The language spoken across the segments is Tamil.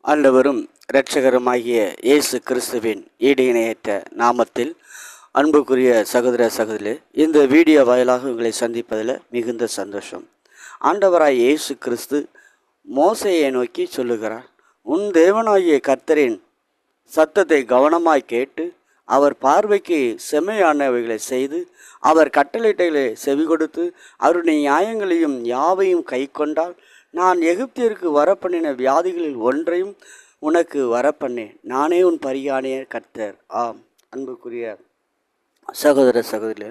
ஆண்டவரும் இரட்சகருமாகிய இயேசு கிறிஸ்துவின் ஈடு இணையற்ற நாமத்தில் அன்புக்குரிய சகோதர சகோதரி, இந்த வீடியோ வாயிலாக உங்களை சந்திப்பதில் மிகுந்த சந்தோஷம். ஆண்டவராய் இயேசு கிறிஸ்து மோசேயை நோக்கி சொல்லுகிறார், உன் தேவனாகிய கர்த்தரின் சத்தத்தை கவனமாய் கேட்டு அவர் பார்வைக்கு செம்மையானவைகளை செய்து அவர் கட்டளைகளை செவி கொடுத்து அவருடைய நியாயங்களையும் யாவையும் கை கொண்டால் நான் எகிப்திற்கு வரப்பண்ணின வியாதிகளில் ஒன்றையும் உனக்கு வரப்பண்ணேன். நானே உன் பரிகாரிய கர்த்தர். ஆம் அன்புக்குரிய சகோதர சகோதரி,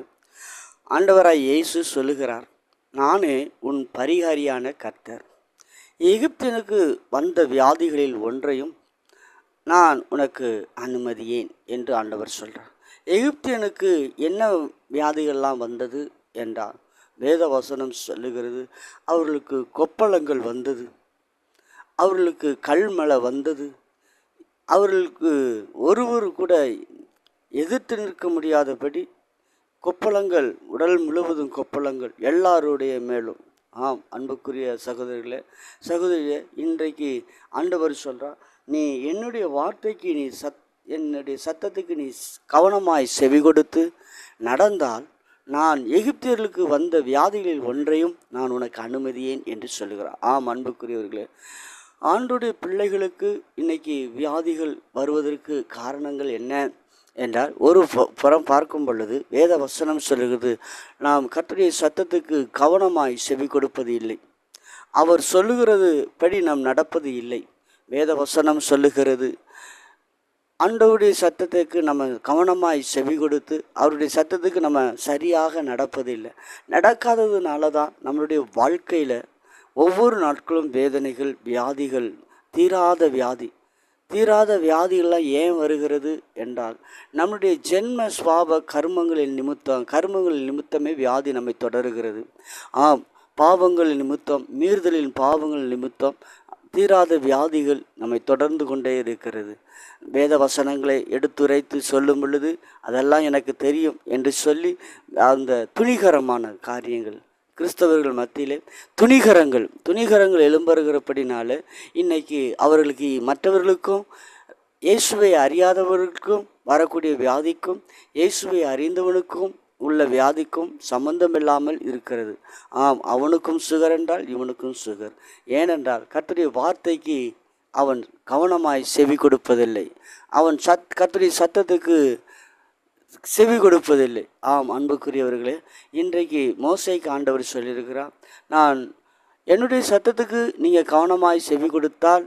ஆண்டவராய் இயேசு சொல்லுகிறார், நானே உன் பரிகாரியான கர்த்தர். எகிப்தினுக்கு வந்த வியாதிகளில் ஒன்றையும் நான் உனக்கு அனுமதியேன் என்று ஆண்டவர் சொல்கிறார். எகிப்தியனுக்கு என்ன வியாதிகள்லாம் வந்தது என்றால், வேத வசனம் சொல்லுகிறது, அவர்களுக்கு கொப்பளங்கள் வந்தது, அவர்களுக்கு கல்மழை வந்தது, அவர்களுக்கு ஒருவர் கூட எதிர்த்து நிற்க முடியாதபடி கொப்பளங்கள், உடல் முழுவதும் கொப்பளங்கள் எல்லாருடைய மேலும். ஆம் அன்புக்குரிய சகோதரிகளே சகோதரியே, இன்றைக்கு ஆண்டவர் சொல்கிறார், நீ என்னுடைய வார்த்தைக்கு என்னுடைய சத்தத்துக்கு நீ கவனமாய் செவி கொடுத்து நடந்தால் நான் எகிப்தியர்களுக்கு வந்த வியாதிகளில் ஒன்றையும் நான் உனக்கு அனுமதியேன் என்று சொல்லுகிறார். ஆம் அன்புக்குரியவர்களே, ஆண்டோடைய பிள்ளைகளுக்கு இன்னைக்கு வியாதிகள் வருவதற்கு காரணங்கள் என்ன என்றால், ஒரு புறம் பார்க்கும் பொழுது வேத வசனம் சொல்லுகிறது, நாம் கர்த்தருடைய சத்தத்துக்கு கவனமாய் செவி கொடுப்பது இல்லை, அவர் சொல்லுகிறது படி நாம் நடப்பது இல்லை. வேத வசனம் சொல்லுகிறது, ஆண்டவருடைய சத்தத்துக்கு நம்ம கவனமாய் செவி கொடுத்து அவருடைய சத்தத்துக்கு நம்ம சரியாக நடப்பதில்லை. நடக்காததுனால தான் நம்மளுடைய வாழ்க்கையில் ஒவ்வொரு நாட்களும் வேதனைகள், வியாதிகள், தீராத வியாதிகள்லாம் ஏன் வருகிறது என்றால், நம்முடைய ஜென்ம சுவாப கர்மங்களின் நிமித்தமே வியாதி நம்மை தொடருகிறது. ஆம், பாவங்களின் நிமித்தம், மீறுதலின் பாவங்கள் நிமித்தம் தீராத வியாதிகள் நம்மை தொடர்ந்து கொண்டே இருக்கிறது. வேத வசனங்களை எடுத்துரைத்து சொல்லும் பொழுது அதெல்லாம் எனக்கு தெரியும் என்று சொல்லி அந்த துணிகரமான காரியங்கள் கிறிஸ்தவர்கள் மத்தியிலே துணிகரங்கள் எழும்பறுகிறபடினால இன்னைக்கு அவர்களுக்கு மற்றவர்களுக்கும் இயேசுவை அறியாதவர்களுக்கும் வரக்கூடிய வியாதிக்கும் இயேசுவை அறிந்தவனுக்கும் உள்ள வியாதிக்கும் சம்பந்தமில்லாமல் இருக்கிறது. ஆம், அவனுக்கும் சுகர் என்றால் இவனுக்கும் சுகர். ஏனென்றால் கர்த்தருடைய வார்த்தைக்கு அவன் கவனமாய் செவி கொடுப்பதில்லை, அவன் கர்த்தருடைய சத்தத்துக்கு செவி கொடுப்பதில்லை. ஆம் அன்புக்குரியவர்களே, இன்றைக்கு மோசேக்கு ஆண்டவர் சொல்லியிருக்கிறார், நான் என்னுடைய சத்தத்துக்கு நீங்கள் கவனமாய் செவி கொடுத்தால்